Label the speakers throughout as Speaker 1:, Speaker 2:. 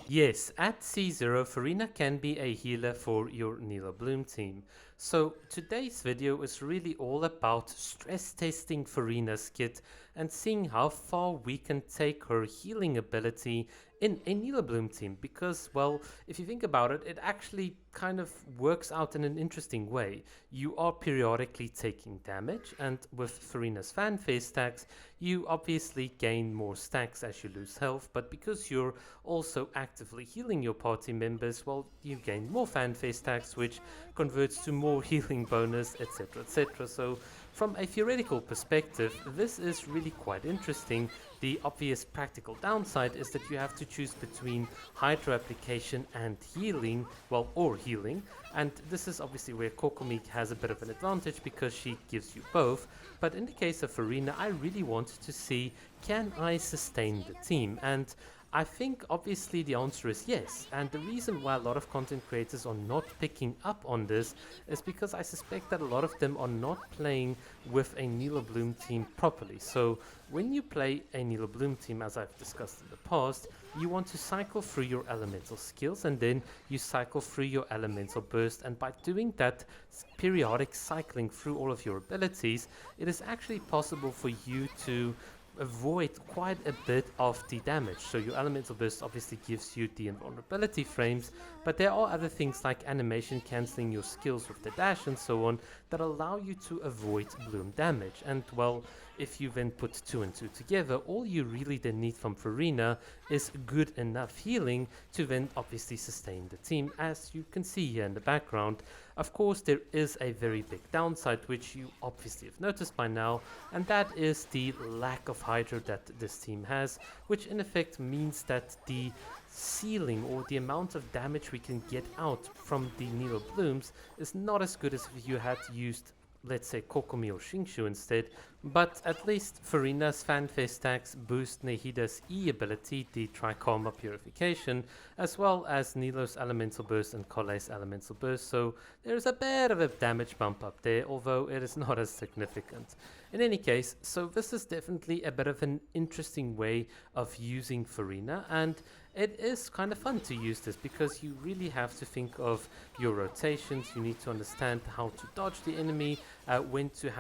Speaker 1: Yes, at C0, Furina can be a healer for your Nilou team. So today's video is really all about stress testing Furina's kit and seeing how far we can take her healing ability in a Nilou team, because, well, if you think about it, it actually kind of works out in an interesting way. You are periodically taking damage, and with Furina's fanfare stacks, you obviously gain more stacks as you lose health, but because you're also actively healing your party members, well, you gain more fanfare stacks, which converts to more healing bonus, etc, etc. So from a theoretical perspective, this is really quite interesting. The obvious practical downside is that you have to choose between hydro application and healing, well, or healing, and this is obviously where Kokomi has a bit of an advantage because she gives you both. But in the case of Furina, I really wanted to see, can I sustain the team? And I think obviously the answer is yes, and the reason why a lot of content creators are not picking up on this is because I suspect that a lot of them are not playing with a Nilou team properly. So when you play a Nilou team, as I've discussed in the past, you want to cycle through your elemental skills and then you cycle through your elemental burst, and by doing that periodic cycling through all of your abilities, it is actually possible for you to avoid quite a bit of the damage. So your elemental burst obviously gives you the invulnerability frames, but there are other things like animation cancelling your skills with the dash and so on that allow you to avoid bloom damage. And well, if you then put two and two together, all you really then need from Furina is good enough healing to then obviously sustain the team, as you can see here in the background. Of course, there is a very big downside, which you obviously have noticed by now, and that is the lack of hydro that this team has, which in effect means that the ceiling or the amount of damage we can get out from the Nilou blooms is not as good as if you had used, let's say, Kokomi or Shingshu instead. But at least Furina's fanfare stacks boost Nehida's E ability, the Trikarma Purification, as well as Nilou's Elemental Burst and Kolei's Elemental Burst, so there's a bit of a damage bump up there, although it is not as significant. In any case, so this is definitely a bit of an interesting way of using Furina, and it is kind of fun to use this because you really have to think of your rotations. You need to understand how to dodge the enemy, when to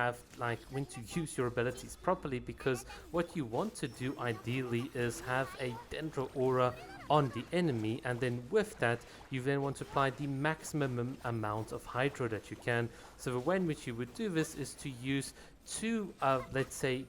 Speaker 1: use your abilities properly, because what you want to do ideally is have a Dendro aura on the enemy, and then with that you then want to apply the maximum amount of hydro that you can. So the way in which you would do this is to use two let's say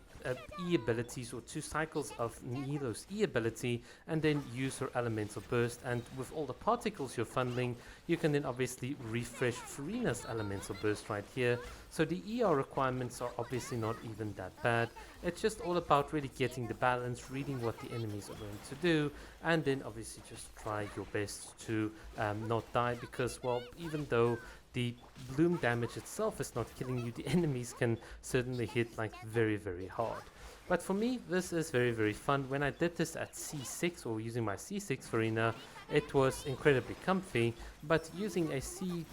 Speaker 1: E abilities or two cycles of Nilou's E ability, and then use her elemental burst, and with all the particles you're funneling, you can then obviously refresh Furina's elemental burst right here. So the ER requirements are obviously not even that bad. It's just all about really getting the balance, reading what the enemies are going to do, and then obviously just try your best to not die, because, well, even though the bloom damage itself is not killing you, the enemies can certainly hit like very hard. But for me, this is very fun. When I did this at C6 or using my C6 Furina, it was incredibly comfy, but using a C0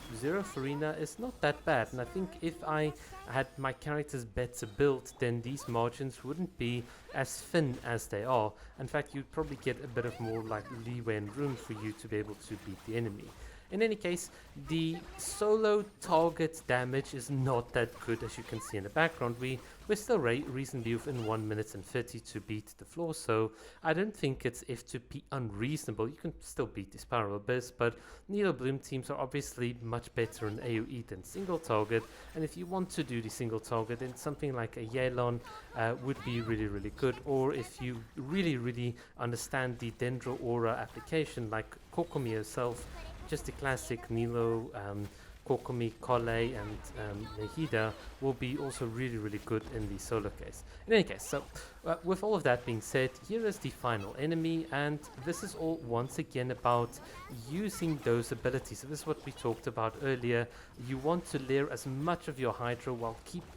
Speaker 1: Furina is not that bad, and I think if I had my characters better built, then these margins wouldn't be as thin as they are. In fact, you'd probably get a bit of more like leeway and room for you to be able to beat the enemy. In any case, the solo target damage is not that good, as you can see in the background. We're still reasonably within 1 minute and 30 to beat the floor, so I don't think it's FTP unreasonable. You can still beat the Spiral Abyss, but Nilou teams are obviously much better in AoE than single target, and if you want to do the single target, then something like a Yelan would be really good, or if you really understand the Dendro Aura application, like Kokomi herself, just the classic Nilou, Kokomi, Kolei, and Nehida will be also really good in the solo case. In any case, so with all of that being said, here is the final enemy, and this is all once again about using those abilities. So this is what we talked about earlier. You want to layer as much of your Hydro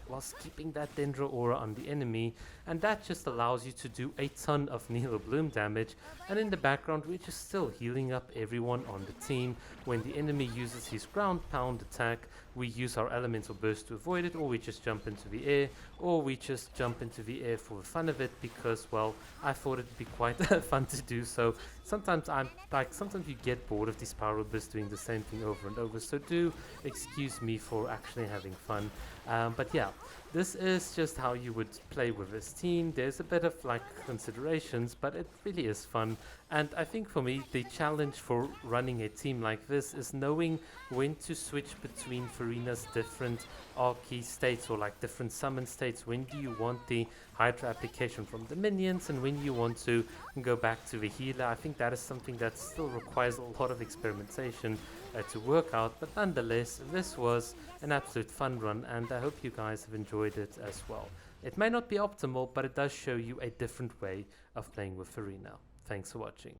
Speaker 1: whilst keeping that Dendro aura on the enemy, and that just allows you to do a ton of Nilou bloom damage. And in the background, we're just still healing up everyone on the team. When the enemy uses his ground pound attack, we use our elemental burst to avoid it, or we just jump into the air, or we just jump into the air for the fun of it because, well, I thought it'd be quite fun to do so. Sometimes sometimes you get bored of these power bursts doing the same thing over and over, so do excuse me for actually having fun. But yeah, this is just how you would play with this team. There's a bit of like considerations, but it really is fun. And I think for me, the challenge for running a team like this is knowing when to switch between Furina's different Archy states, or like different summon states. When do you want the Hydra application from the minions, and when you want to go back to the healer. I think that is something that still requires a lot of experimentation to work out, but nonetheless, this was an absolute fun run, and I hope you guys have enjoyed it as well. It may not be optimal, but it does show you a different way of playing with Furina. Thanks for watching.